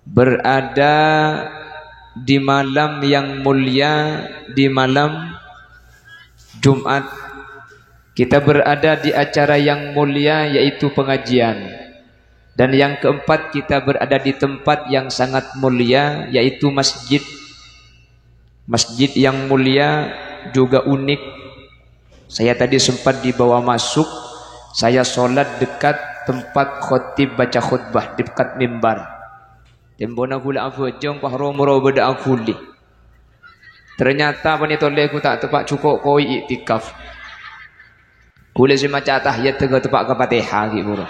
berada di malam yang mulia, di malam Jumat. Kita berada di acara yang mulia, yaitu pengajian. Dan yang keempat, kita berada di tempat yang sangat mulia, yaitu masjid. Masjid yang mulia juga unik. Saya tadi sempat dibawa masuk, saya sholat dekat tempat khotib baca khutbah, dekat mimbar. Tembona gula aku jong pahro muro beda aku li. Ternyata pani tole aku tak tepat cukup koi iktikaf. Gula si maca tahiyat tega tepat ke Fatihah gitu.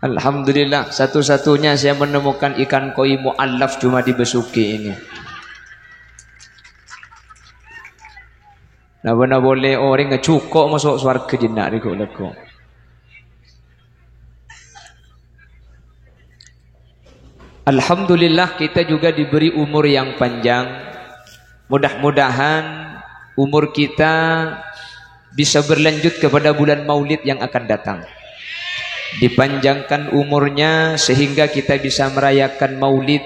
Alhamdulillah, satu-satunya saya menemukan ikan koi mu'allaf cuma di Besuki ini. Nah benar boleh orang ngecukok masuk swarga jenak di leko. Alhamdulillah kita juga diberi umur yang panjang. Mudah-mudahan umur kita bisa berlanjut kepada bulan Maulid yang akan datang. Dipanjangkan umurnya sehingga kita bisa merayakan Maulid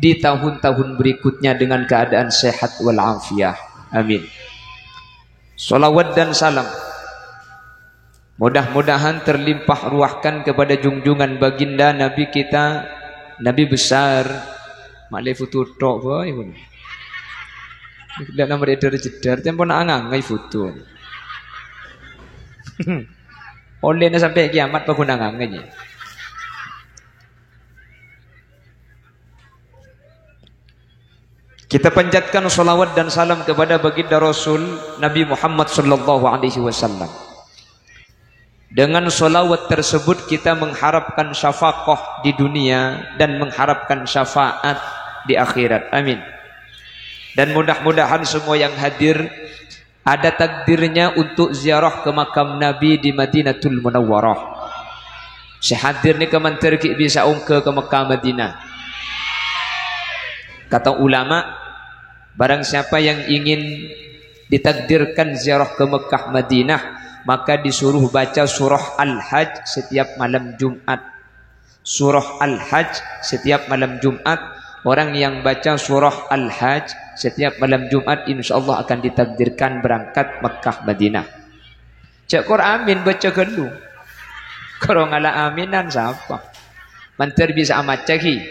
di tahun-tahun berikutnya dengan keadaan sehat walafiat. Amin. Salawat dan salam mudah-mudahan terlimpah ruahkan kepada junjungan baginda Nabi kita, Nabi besar Malai foto tok boy pun. Tidak nama dia jedar tempo nak angai foto. Oleh sampai kiamat penggunaan. Kita panjatkan salawat dan salam kepada baginda Rasul Nabi Muhammad sallallahu alaihi wasallam. Dengan salawat tersebut kita mengharapkan syafaqah di dunia dan mengharapkan syafaat di akhirat. Amin. Dan mudah-mudahan semua yang hadir ada takdirnya untuk ziarah ke makam Nabi di Madinatul Munawwarah. Sehadir ni kemantir bisa ungke ke Mekah Madinah. Kata ulama, barang siapa yang ingin ditakdirkan ziarah ke Mekah Madinah, maka disuruh baca surah Al-Hajj setiap malam Jumat. Surah Al-Hajj setiap malam Jumat. Orang yang baca surah Al-Hajj setiap malam Jumat insyaallah akan ditakdirkan berangkat Mekah Madinah. Cak Quran amin baca gelu. Kalau ngala aminan siapa? Mantar bisa amat caki.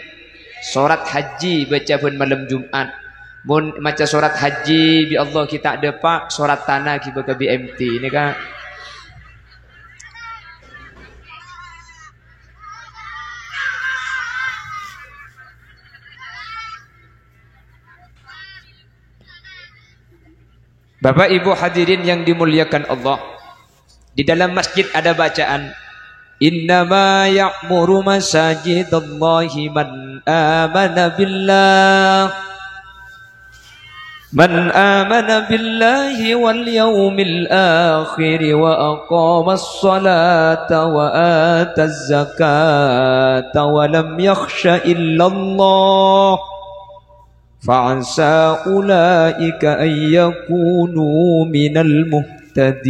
Surat haji baca pun malam Jumat. Mun maca surat haji bi Allah kita ada pak surat tanah kita ke BMT ini kan. Bapak Ibu hadirin yang dimuliakan Allah, di dalam masjid ada bacaan innama ya'muru masajidallahi man amana billah wal yawmil akhir wa aqamas salata wa ataz zakata wa lam yakhsha illallah fa'asa ulaika ay yakunu minal muhtadin.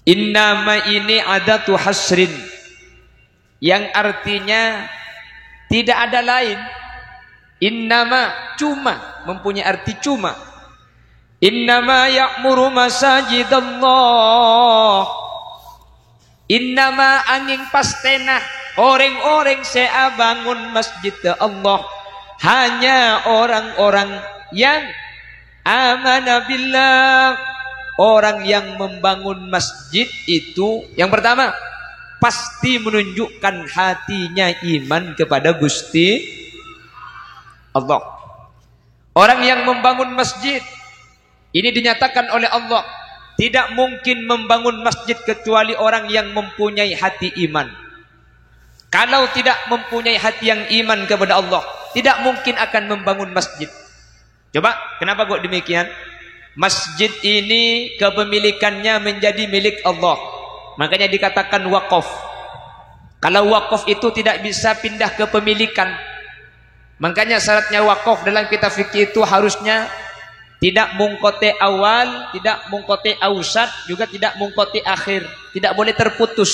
Innama ini adatu hasrin, yang artinya tidak ada lain. Innama cuma mempunyai arti cuma. Innama ya'muru masajidallah. Innama angin pastena orang-orang saya bangun masjid Allah hanya orang-orang yang amana billah. Orang yang membangun masjid itu yang pertama pasti menunjukkan hatinya iman kepada Gusti Allah. Orang yang membangun masjid ini dinyatakan oleh Allah tidak mungkin membangun masjid kecuali orang yang mempunyai hati iman. Kalau tidak mempunyai hati yang iman kepada Allah, tidak mungkin akan membangun masjid. Coba, kenapa kok demikian? Masjid ini kepemilikannya menjadi milik Allah. Makanya dikatakan wakaf. Kalau wakaf itu tidak bisa pindah kepemilikan. Makanya syaratnya wakaf dalam kitab fikih itu harusnya Tidak mungkote awal, tidak mungkote ausat, juga tidak mungkote akhir. Tidak boleh terputus.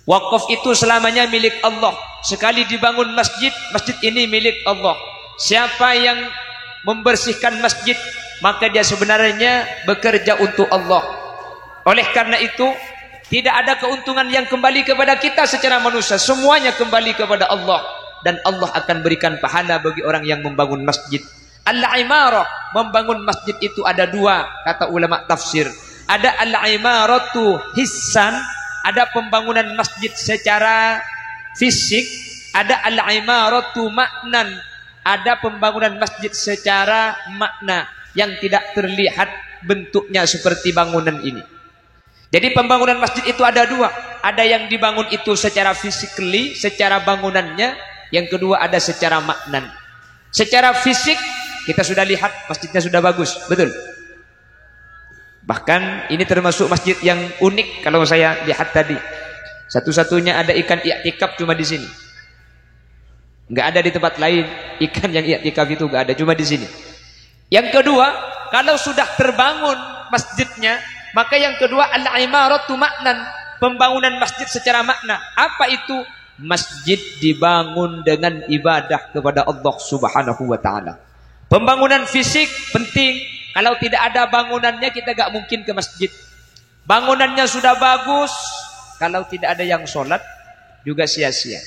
Wakaf itu selamanya milik Allah. Sekali dibangun masjid, masjid ini milik Allah. Siapa yang membersihkan masjid, maka dia sebenarnya bekerja untuk Allah. Oleh karena itu, tidak ada keuntungan yang kembali kepada kita secara manusia. Semuanya kembali kepada Allah. Dan Allah akan berikan pahala bagi orang yang membangun masjid. Al-imarah, membangun masjid itu ada dua, kata ulama tafsir. Ada al-imaratu hissan, ada pembangunan masjid secara fisik. Ada al-imaratu maknan, ada pembangunan masjid secara makna yang tidak terlihat bentuknya seperti bangunan ini. Jadi pembangunan masjid itu ada dua. Ada yang dibangun itu secara physically, secara bangunannya. Yang kedua ada secara maknan. Secara fisik kita sudah lihat masjidnya sudah bagus, betul. Bahkan ini termasuk masjid yang unik kalau saya lihat tadi. Satu-satunya ada ikan i'tikaf cuma di sini. Enggak ada di tempat lain ikan yang i'tikaf itu enggak ada, cuma di sini. Yang kedua, kalau sudah terbangun masjidnya, maka yang kedua al-imaratu maknan, pembangunan masjid secara makna. Apa itu? Masjid dibangun dengan ibadah kepada Allah Subhanahu wa taala. Pembangunan fisik penting. Kalau tidak ada bangunannya kita gak mungkin ke masjid. Bangunannya sudah bagus, kalau tidak ada yang sholat juga sia-sia.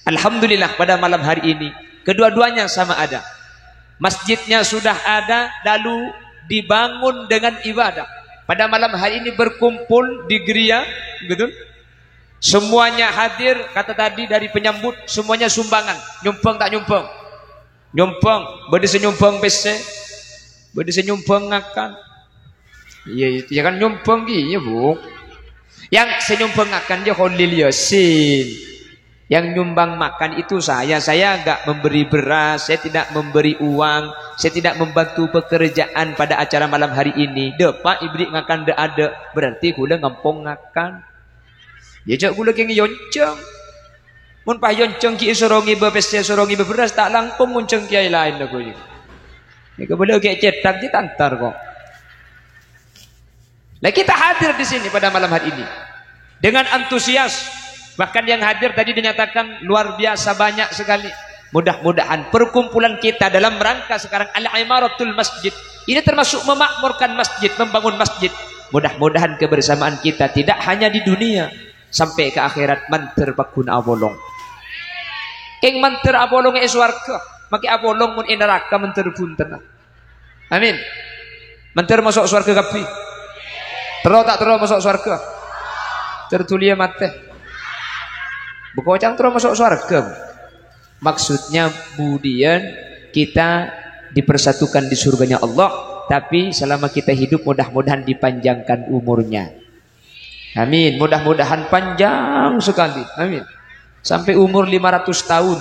Alhamdulillah pada malam hari ini kedua-duanya sama ada. Masjidnya sudah ada, lalu dibangun dengan ibadah. Pada malam hari ini berkumpul di geria, betul? Semuanya hadir, kata tadi dari penyambut, semuanya sumbangan. Nyumpang tak nyumpang? Nyumpang, bade senyumpang pese, bade senyumpang akan. Iya itu ya kan nyumpang gitu, Bu. Yang senyumpang akan dia Khalil Yasin. Yang nyumbang makan itu saya enggak memberi beras, saya tidak memberi uang, saya tidak membantu pekerjaan pada acara malam hari ini. Pak ibrik ngakan de ada, berarti kula ngampong ngakan. Ya jak kula keng yonceng. Mun pah yonceng ki sorongi bepes sorongi beberas tak langkung munceng kiai lain aku ni. Ni kebele kayak cetak di tantar kok. Lah kita hadir di sini pada malam hari ini dengan antusias. Bahkan yang hadir tadi dinyatakan luar biasa banyak sekali. Mudah-mudahan perkumpulan kita dalam rangka sekarang al-imaratul masjid ini termasuk memakmurkan masjid, membangun masjid. Mudah-mudahan kebersamaan kita tidak hanya di dunia, sampai ke akhirat manter bakun abolong. Ing manter abolong e swarga, maki abolong mun neraka manter punten. Amin. Manter masuk swarga kapi. Terus tak terus masuk swarga. Tertulia mate. Bekocang terus masuk swarga. Maksudnya kemudian kita dipersatukan di surganya Allah, tapi selama kita hidup mudah-mudahan dipanjangkan umurnya. Amin. Mudah-mudahan panjang sekali. Amin. Sampai umur 500 tahun.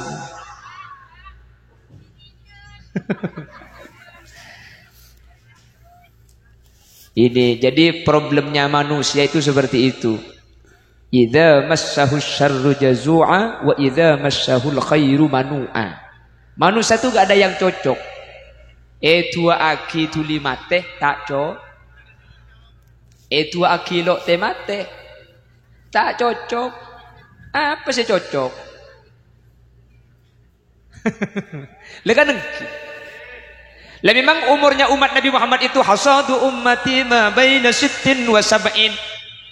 Ini jadi problemnya manusia itu seperti itu. Idza massahu syarru jazua wa idza massahul khairu manua. Manusia itu gak ada yang cocok. Tua aki tuli mate tak cocok. Tua aki lo te mate tak cocok. Apa sih cocok? Lekan lah memang umurnya umat Nabi Muhammad itu hasadu ummati ma baina 60 wa 70.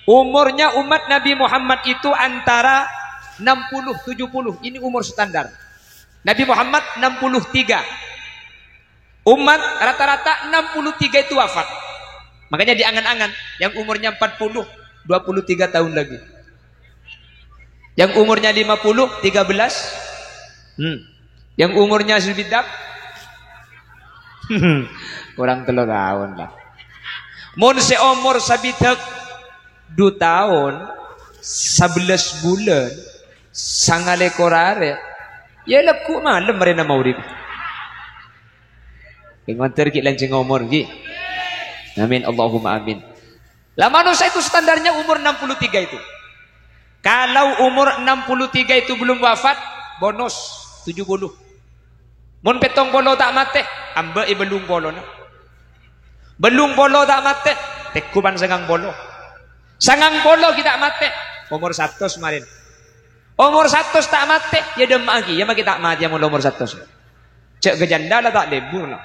Umurnya umat Nabi Muhammad itu antara 60 70. Ini umur standar. Nabi Muhammad 63. Umat rata-rata 63 itu wafat. Makanya diangan-angan yang umurnya 40 23 tahun lagi. Yang umurnya 50 13. Yang umurnya sebidak kurang 3 tahun lah. Mun seumur sabidak 2 tahun 11 bulan sangale korare ya leku malam mereka maurib ngonter ki lancing umur ki. Amin Allahumma amin. Lah manusia itu standarnya umur 63 itu. Kalau umur 63 itu belum wafat bonus 70. Mun petong bolo tak mate amba belum bolo na. Belum bolo tak mate, tekuban sangang bolo. Sangang bolo kita mate. Umur 100 kemarin. Umur 100 tak mate, ya dem lagi. Ya maki tak mati yang umur 100. Cek kejanda lah tak lebur lah.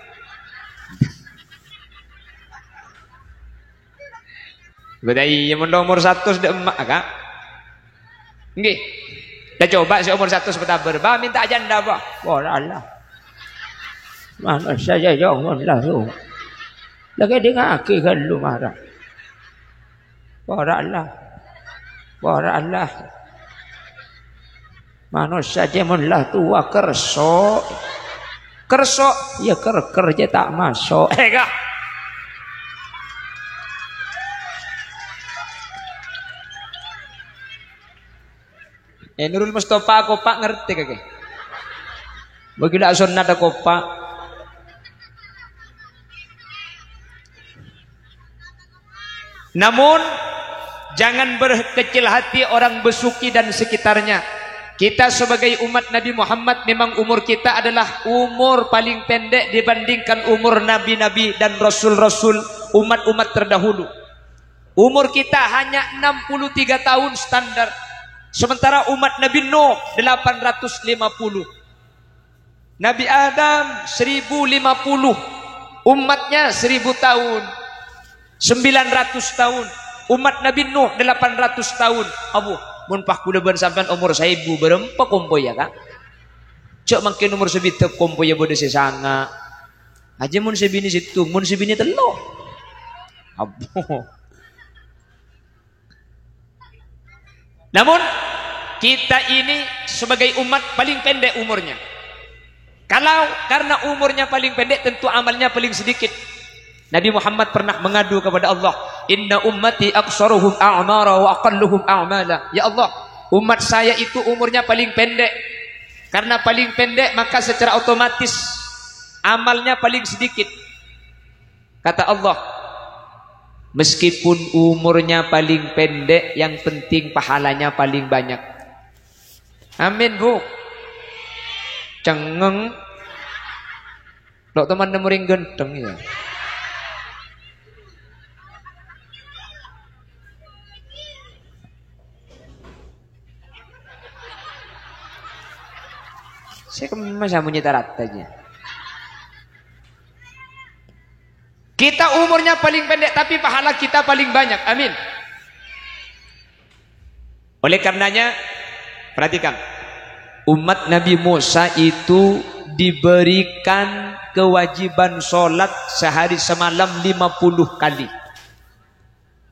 Bedai yang umur 100 dem mak kak. Nggih. Dah coba si umur 100 betaber, bah minta janda bah. Wah Allah. Mana saja jangan lah tu. Lagi dengar ke kalau marah. Wah Allah. Wah Allah. Mana saja menlah tua kerso. Kerso ya kerja tak masuk. Kak. Nurul Mustafa kopak ngerti kakek. Begitu sunnah ada kopak. Namun jangan berkecil hati orang besuki dan sekitarnya. Kita sebagai umat Nabi Muhammad memang umur kita adalah umur paling pendek dibandingkan umur nabi-nabi dan rasul-rasul umat-umat terdahulu. Umur kita hanya 63 tahun standar. Sementara umat Nabi Nuh 850. Nabi Adam 1050. Umatnya 1000 tahun. 900 tahun. Umat Nabi Nuh 800 tahun. Abu, mun pah kula ben sampean umur 1000 berempa kompo ya kak. Cok makin umur sebitu kompo ya bode sesanga. Aja mun sebini situ, mun sebini telo. Abu. Namun kita ini sebagai umat paling pendek umurnya. Kalau karena umurnya paling pendek tentu amalnya paling sedikit. Nabi Muhammad pernah mengadu kepada Allah, "Inna ummati aqsaruhum a'mara wa aqalluhum a'mala." Ya Allah, umat saya itu umurnya paling pendek. Karena paling pendek maka secara otomatis amalnya paling sedikit. Kata Allah, meskipun umurnya paling pendek, yang penting pahalanya paling banyak. Amin bu. Cengeng. Lo teman nemuring genteng ya. Saya masa menyita ratanya. Kita umurnya paling pendek tapi pahala kita paling banyak. Amin. Oleh karenanya perhatikan, umat Nabi Musa itu diberikan kewajiban sholat sehari semalam 50 kali.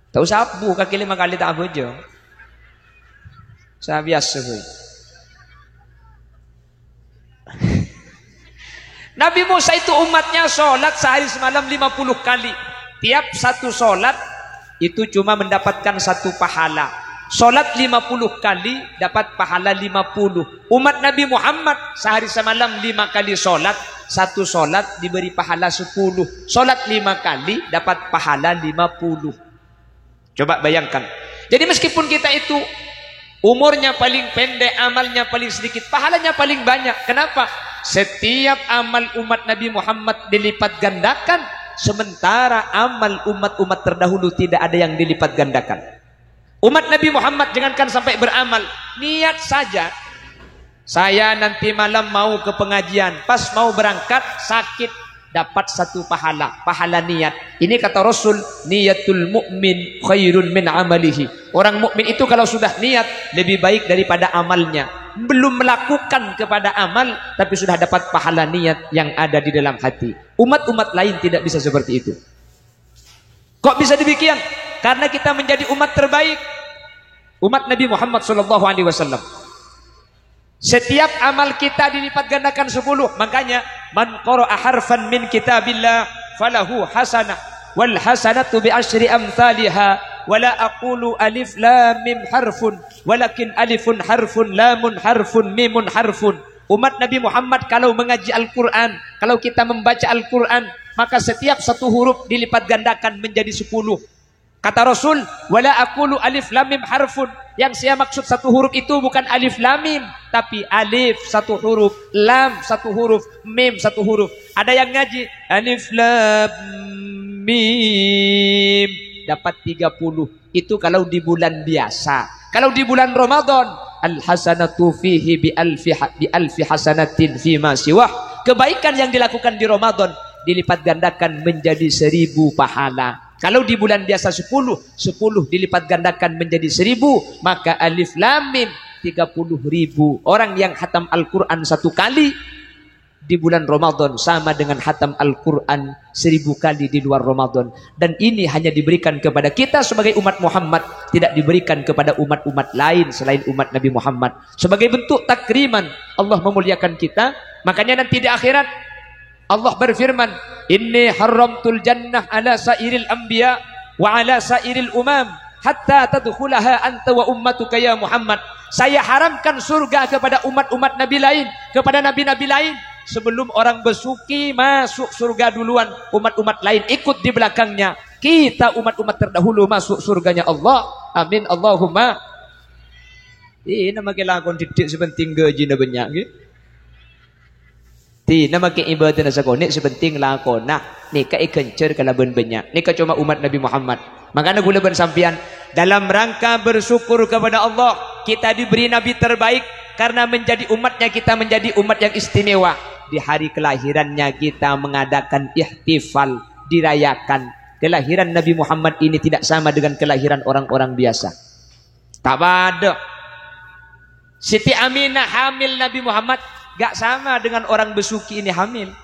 Tahu sabu kaki 5 kali tak apa aja. Saya biasa boy. Nabi Musa itu umatnya sholat sehari semalam 50 kali. Tiap satu sholat itu cuma mendapatkan satu pahala. Sholat 50 kali dapat pahala 50. Umat Nabi Muhammad sehari semalam 5 kali sholat. Satu sholat diberi pahala 10. Sholat 5 kali dapat pahala 50. Coba bayangkan. Jadi meskipun kita itu umurnya paling pendek, amalnya paling sedikit, pahalanya paling banyak. Kenapa? Setiap amal umat Nabi Muhammad dilipat gandakan, sementara amal umat-umat terdahulu tidak ada yang dilipat gandakan. Umat Nabi Muhammad jangankan sampai beramal, niat saja. Saya nanti malam mau ke pengajian, pas mau berangkat sakit, dapat satu pahala, pahala niat. Ini kata Rasul, niyatul mu'min khairun min amalihi. Orang mukmin itu kalau sudah niat lebih baik daripada amalnya. Belum melakukan kepada amal tapi sudah dapat pahala niat yang ada di dalam hati. Umat-umat lain tidak bisa seperti itu. Kok bisa demikian? Karena kita menjadi umat terbaik, umat Nabi Muhammad SAW. Setiap amal kita dilipat gandakan 10. Makanya man qara'a harfan min kitabillah falahu hasanah wal hasanatu bi asyri amsalha wala aqulu alif lam mim harfun walakin alifun harfun lamun harfun mimun harfun. Umat Nabi Muhammad kalau mengaji Al-Qur'an, kalau kita membaca Al-Qur'an, maka setiap satu huruf dilipat gandakan menjadi 10. Kata Rasul, wala aqulu alif lam mim harfun. Yang saya maksud satu huruf itu bukan alif lam mim, tapi alif satu huruf, lam satu huruf, mim satu huruf. Ada yang ngaji alif lam mim. Dapat 30. Itu kalau di bulan biasa. Kalau di bulan Ramadan, al hasanatu fihi bi alfi hasanatin fima siwah. Kebaikan yang dilakukan di Ramadan dilipat gandakan menjadi 1000 pahala. Kalau di bulan biasa 10 dilipat gandakan menjadi 1000, maka alif lam mim 30.000. Orang yang khatam Al-Quran 1 kali di bulan Ramadan sama dengan khatam Al-Quran 1000 kali di luar Ramadan. Dan ini hanya diberikan kepada kita sebagai umat Muhammad, tidak diberikan kepada umat-umat lain selain umat Nabi Muhammad. Sebagai bentuk takriman Allah memuliakan kita. Makanya nanti di akhirat Allah berfirman, inni haramtul jannah ala sairil anbiya wa ala sairil umam hatta tadkhulaha anta wa ummatuka ya Muhammad. Saya haramkan surga kepada umat-umat Nabi lain, kepada nabi-nabi lain. Sebelum orang besuki masuk surga duluan, umat-umat lain ikut di belakangnya. Kita umat-umat terdahulu masuk surganya Allah. Amin Allahumma. Ini nama kelakon titik sepenting gaji na banyak gitu. Nama ke ibadah nasa konek sepenting lakon. Nah, ni kai kencer kalaban banyak. Ni cuma umat Nabi Muhammad. Makanya gula bersampian dalam rangka bersyukur kepada Allah, kita diberi nabi terbaik karena menjadi umatnya kita menjadi umat yang istimewa. Di hari kelahirannya kita mengadakan ihtifal, dirayakan. Kelahiran Nabi Muhammad ini tidak sama dengan kelahiran orang-orang biasa. Tak ada. Siti Aminah hamil Nabi Muhammad gak sama dengan orang besuki ini hamil.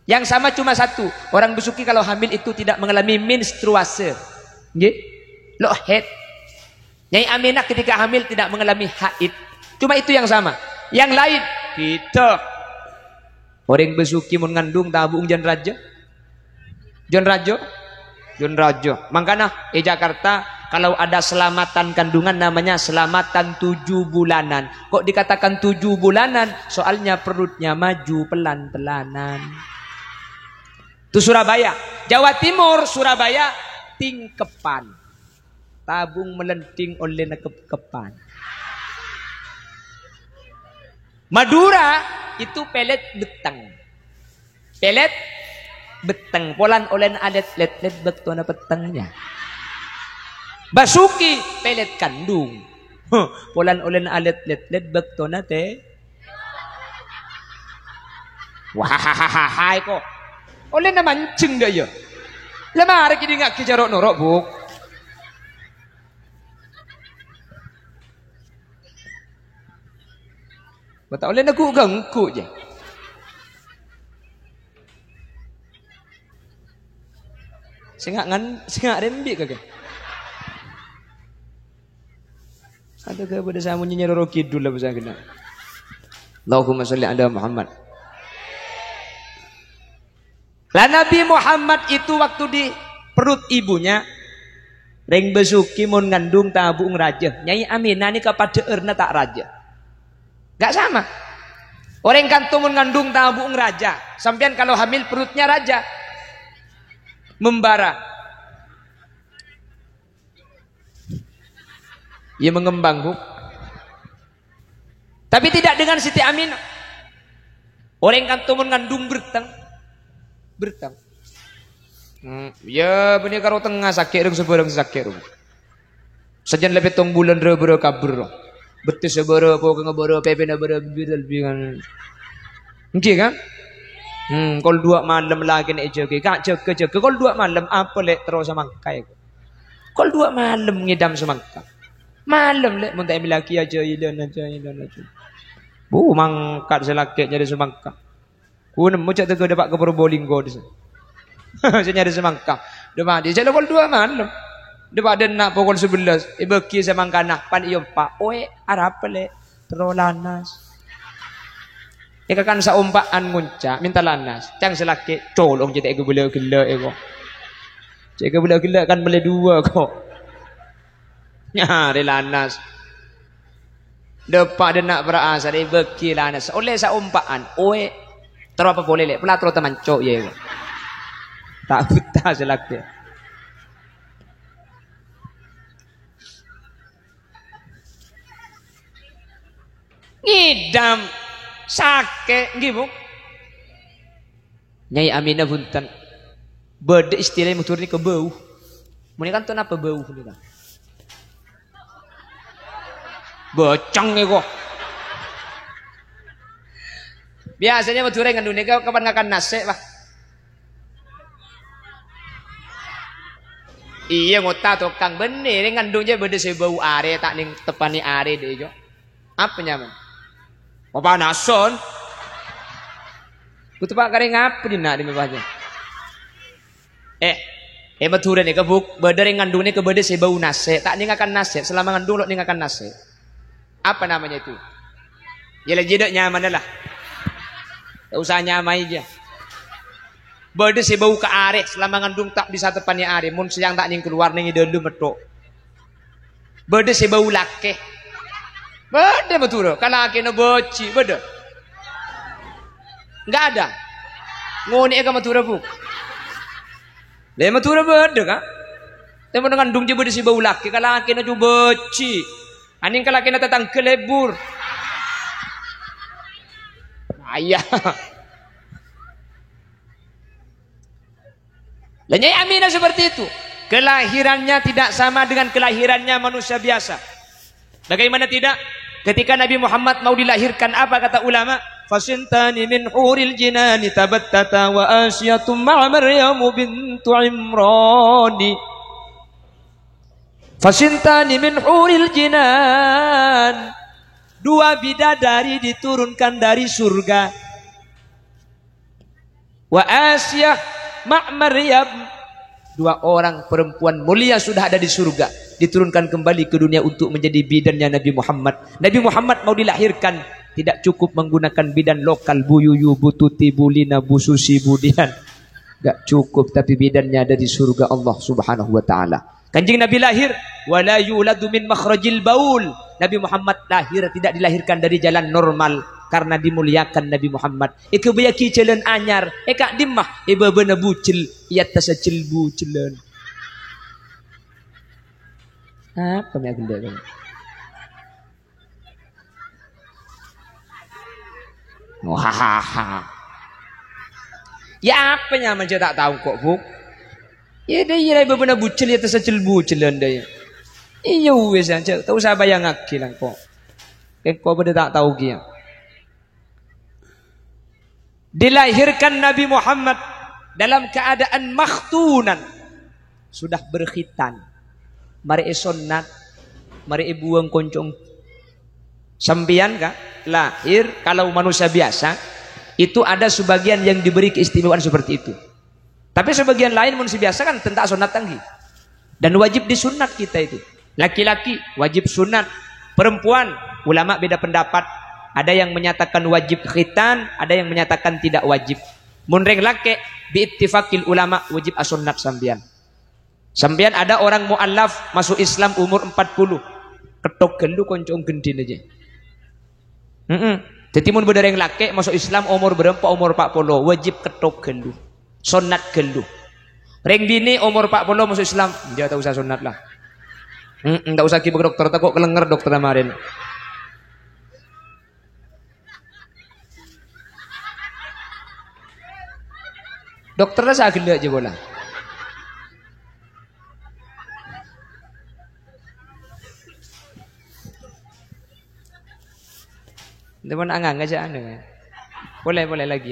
Yang sama cuma satu. Orang besuki kalau hamil itu tidak mengalami menstruasi. Loh head. Nyai Aminah ketika hamil tidak mengalami haid. Cuma itu yang sama. Yang lain kita. Orang besuki mengandung tabung jan raja. Jan raja. Jan raja. Makanya di Jakarta kalau ada selamatan kandungan namanya selamatan 7 bulanan. Kok dikatakan 7 bulanan? Soalnya perutnya maju pelan-pelanan. Itu Surabaya. Jawa Timur, Surabaya, tingkepan. Tabung melenting oleh kepan. Madura itu pelet beteng. Pelet beteng. Polan olen alet let betona petengnya. Basuki pelet kandung. Polan olen alet let betona te. Wah kok. Oleh na mancing dah ya. Lama hari kini ngak kejarok norok buk. Betul oleh nak ganggu je. Sengak rembik kagak. Ada ke pada samunya Roro Kidul lah pasal kena. Allahumma sholli ala Muhammad. Lah Nabi Muhammad itu waktu di perut ibunya reng besuki mun ngandung tabung raja. Nyai Aminah ni kepada erna tak raja. Gak sama. Orang kantung mun ngandung tabung raja. Sampean kalau hamil perutnya raja. Membara. Ia mengembang bu. Tapi tidak dengan Siti Aminah. Orang kantung mun ngandung bertang. Ya benih karo tengah sakit rung sebarang sakit rung. Sejan lebih tong bulan rebero kabur. Betis sebero po ngeboro pepe nebero bidal bingan. Nggih kan? Kol 2 malam lagi nek joge. Kak joge. Kol 2 malam apa lek terus semangkai. Kol 2 malam ngidam semangka. Malam lek mun tak lagi aja ilan aja. Bu mangkat selakek nyari semangka. Kunem mo cak tega dapat ke Probolinggo di sana. Saya nyari semangka. Depan dia jalan pukul 2 malam. Depan ada nak pukul 11. Beki semangka nak pan iyo pak. Oe arap le terolanas. Eka kan saumpaan nguncak minta lanas. Cang selaki colong jadi ego bela gila ego. Cek ego bela gila kan beli 2 kok. Nyari lanas. Depan ada nak berasa dia beki lanas. Oleh saumpaan. Oe terus apa boleh lek pelatro teman cok ya. Tak buta selaki. Ngidam sakit nggih Bu. Nyai Aminah punten. Beda istilah motor ni ke bau. Muni kan tu apa bau ni kan? Bocang ni kok. Biasanya motor yang ngandung ni kapan ngakan nasi bah. Iya ngota tukang benih ni ngandung je beda sebau are tak ning tepani are deh jo. Apa nyaman? Apa nason? Kutu pak kare ngapa di nak di mebahnya? Matura ni kebuk beda ring ngandung ni ke beda sebau nasi tak ning akan nasi selama ngandung lo ning akan nasi. Apa namanya itu? Ya lah tidak nyaman dah lah. Tak usah nyamai je. Beda sebau ke are selama ngandung tak bisa tepani are mun siang tak ning keluar ning dulu metok. Beda sebau lake. Beda matura kalau laki no boci beda. Enggak ada. Ngoni ka matura bu. Le matura beda ka? Tapi ngandung je beda sebau laki kalau laki no boci. Aning kalau laki no tatang kelebur. Ayah. Lenyai aminah seperti itu. Kelahirannya tidak sama dengan kelahirannya manusia biasa. Bagaimana tidak? Ketika Nabi Muhammad mau dilahirkan, apa kata ulama? Fasintani min huril jinani tabattata wa asyatum ma'a Maryamu bintu Imrani. Fasintani min huril jinan. Dua bidadari diturunkan dari surga. Wa Asyah ma' Maryam. Dua orang perempuan mulia sudah ada di surga, diturunkan kembali ke dunia untuk menjadi bidannya Nabi Muhammad. Nabi Muhammad mau dilahirkan, tidak cukup menggunakan bidan lokal Buyuyu, Bututi, Bulina, Bususi, Budian. Tidak cukup, tapi bidannya ada di surga Allah Subhanahu wa taala. Kanjeng Nabi lahir wala yuladu min makhrajil baul. Nabi Muhammad lahir tidak dilahirkan dari jalan normal karena dimuliakan Nabi Muhammad. Eke bayaki jalan anyar, eka dimah eba bena bucil, ia tasacil bucilan. Apa yang genda kan? Wah. Ya apa yang macam tak tahu kok, Bu? Ya dia eba bena bucil, ia tasacil bucilan dia. Iya wes aja, tak usah bayang lagi lah kok. Kau benda tak tahu dia. Dilahirkan Nabi Muhammad dalam keadaan makhtunan, sudah berkhitan. Mari sunat, mari buang koncong. Sampian kah? Lahir kalau manusia biasa itu ada sebagian yang diberi keistimewaan seperti itu. Tapi sebagian lain manusia biasa kan tentang sunat tanggi. Dan wajib disunat kita itu. Laki-laki wajib sunat, perempuan ulama beda pendapat. Ada yang menyatakan wajib khitan, ada yang menyatakan tidak wajib. Munreng laki biittifaqil ulama wajib asunat sambian. Sambian ada orang mu'allaf masuk Islam umur 40. Ketok gelu koncong gendin aja. Jadi mun berdereng laki masuk Islam umur berapa? Umur 40 wajib ketok gelu. Sunat gelu. Reng bini umur 40 masuk Islam, dia tak usah sunat lah. Tak usah pergi ke dokter, tak kok kelenger dokter kemarin. Dokternya saya gila aja bola. Teman anggang aja anda. Boleh lagi.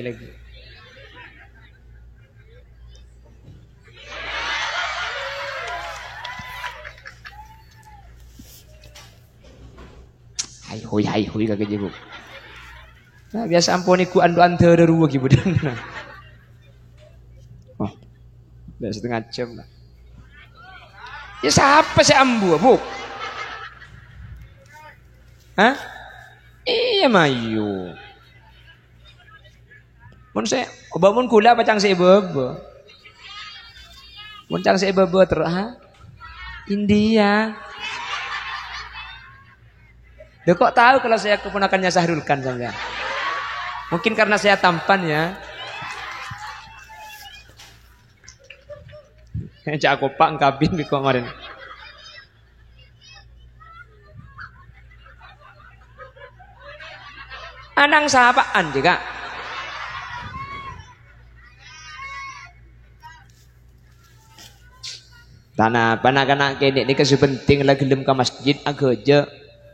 Hai hoi kagak jebuk. Nah, biasa ampuni ku andu antara ruwa ki budan. Oh. Udah setengah jam lah. Ya siapa sih ambu, Bu? Hah? Iya mayu. Mun saya obamun kula pacang saya bebe. Mun cang saya bebe terus ha? India. Loh kok tahu kalau saya keponakannya Sahrul Khan sampean? Mungkin karena saya tampan ya. Cak aku pak kabin di kemarin. Anang sahabaan juga. Tanah panak-anak kene ini kesepenting lah gelem ke masjid ageja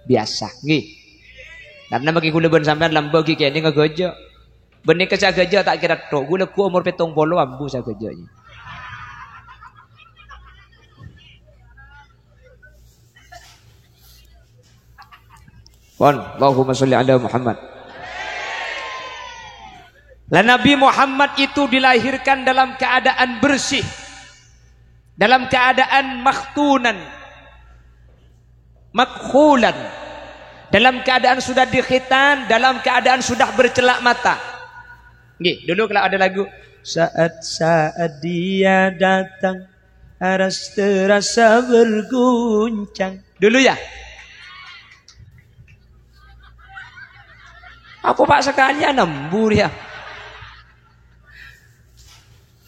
biasa nggih. Karena bagi kula ben sampean lambe ki kene ngageja. Benih ke sageja tak kira tok. Gula ku umur 70 ambu sagejanya. Pon, Allahumma sholli ala Muhammad. Lah Nabi Muhammad itu dilahirkan dalam keadaan bersih. Dalam keadaan makhtunan, makhulan, dalam keadaan sudah dikhitan, dalam keadaan sudah bercelak mata. Nggih, dulu kalau ada lagu saat-saat dia datang aras terasa berguncang. Dulu ya. Apa pak sekali nembur ya?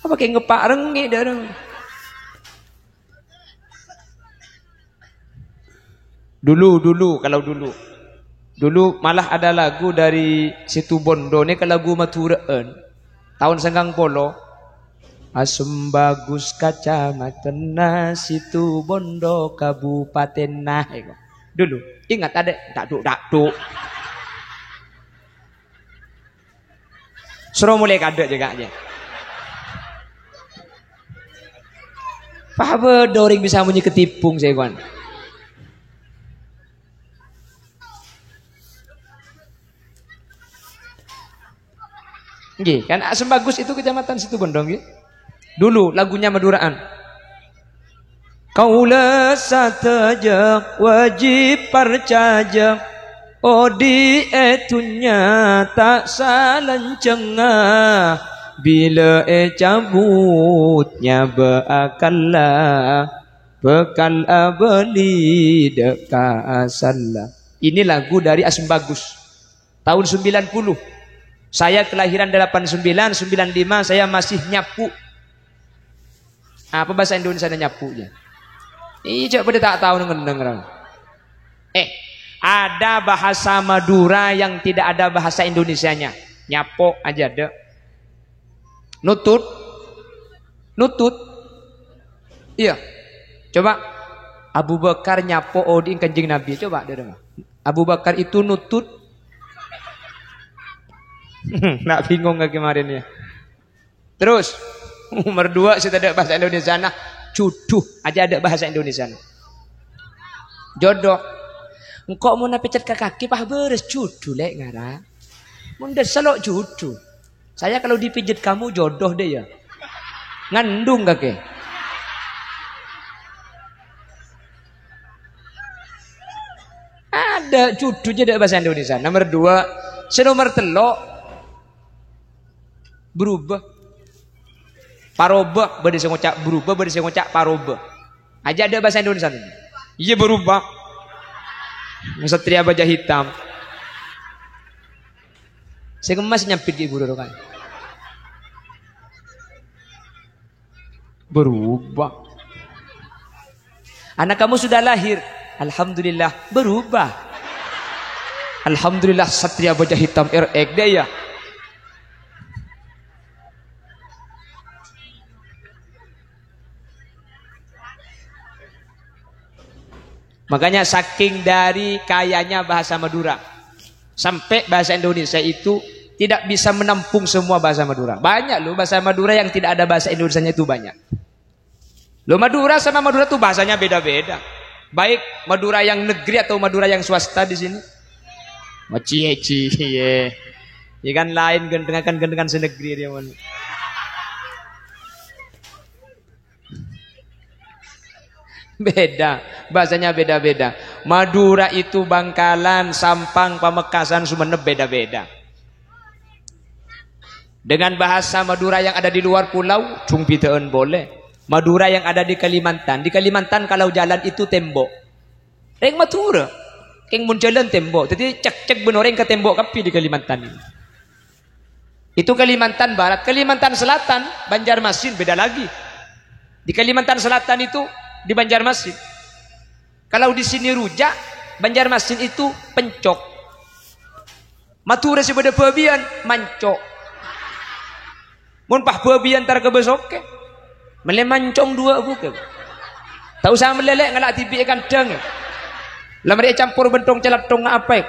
Apa kayak ngepak rengi darang? Dulu kalau dulu malah ada lagu dari Situ Bondo ni ke lagu Maturaan tahun 90 asem bagus kacamatan Situ Bondo Kabupaten nah dulu ingat ada dakduk suruh mulai kadek juga aja apa doring bisa bunyi ketipung saya kawan. Nggih, kan Asem Bagus itu kecamatan Situ Bondo nggih. Dulu lagunya Maduraan. Kaula sateja wajib percaya odi etunya tak salencengah bila cabutnya beakallah bekal abeli dekasallah. Ini lagu dari Asem Bagus tahun 90. Saya kelahiran 89, 95 saya masih nyapu. Apa bahasa Indonesia nyapunya? Iya, pada tak tahu ngendeng. Ada bahasa Madura yang tidak ada bahasa Indonesianya. Nyapo aja deh. Nutut. Iya. Coba Abu Bakar nyapo odin Kanjeng Nabi. Coba dengar. Abu Bakar itu nutut. Nak bingung gak kemarin ya. Terus nomor 2 saya ada bahasa Indonesia nah cuduh aja ada bahasa Indonesia. Jodoh. Engkau mau napecat ke kaki pah beres cuduh lek ngara. Munda selok cuduh. Saya kalau dipijit kamu jodoh deh ya. Ngandung gak ke? Ada cuduhnya ada bahasa Indonesia. Nomor 2, nomor 3 berubah paroba bade saya ngocak berubah bade saya ngocak paroba aja ada bahasa Indonesia ini. Iya berubah Satria Baja Hitam saya masih nyampit di guru kan berubah anak kamu sudah lahir alhamdulillah berubah alhamdulillah Satria Baja Hitam RX deh ya. Makanya saking dari kayanya bahasa Madura sampai bahasa Indonesia itu tidak bisa menampung semua bahasa Madura. Banyak loh bahasa Madura yang tidak ada bahasa Indonesianya itu banyak. Loh Madura sama Madura tuh bahasanya beda-beda. Baik Madura yang negeri atau Madura yang swasta di sini. Cie. Ya kan lain gendengan senegeri dia. Beda, bahasanya beda-beda. Madura itu Bangkalan, Sampang, Pamekasan, Sumeneb beda-beda. Dengan bahasa Madura yang ada di luar pulau, cungpiteun boleh. Madura yang ada di Kalimantan kalau jalan itu tembok. Reng Madura, keng mun jalan tembok. Jadi cek benoreng ke tembok kapi di Kalimantan ini. Itu Kalimantan Barat, Kalimantan Selatan, Banjarmasin beda lagi. Di Kalimantan Selatan itu di Banjarmasin. Kalau di sini rujak, Banjarmasin itu pencok. Matura sebeda babian mancok. Mun pah babian tar ke besoke. Mele mancong 2 buke. Tak usah melelek ngalak tibi ikan deng. Lah mereka campur bentong celatung apa?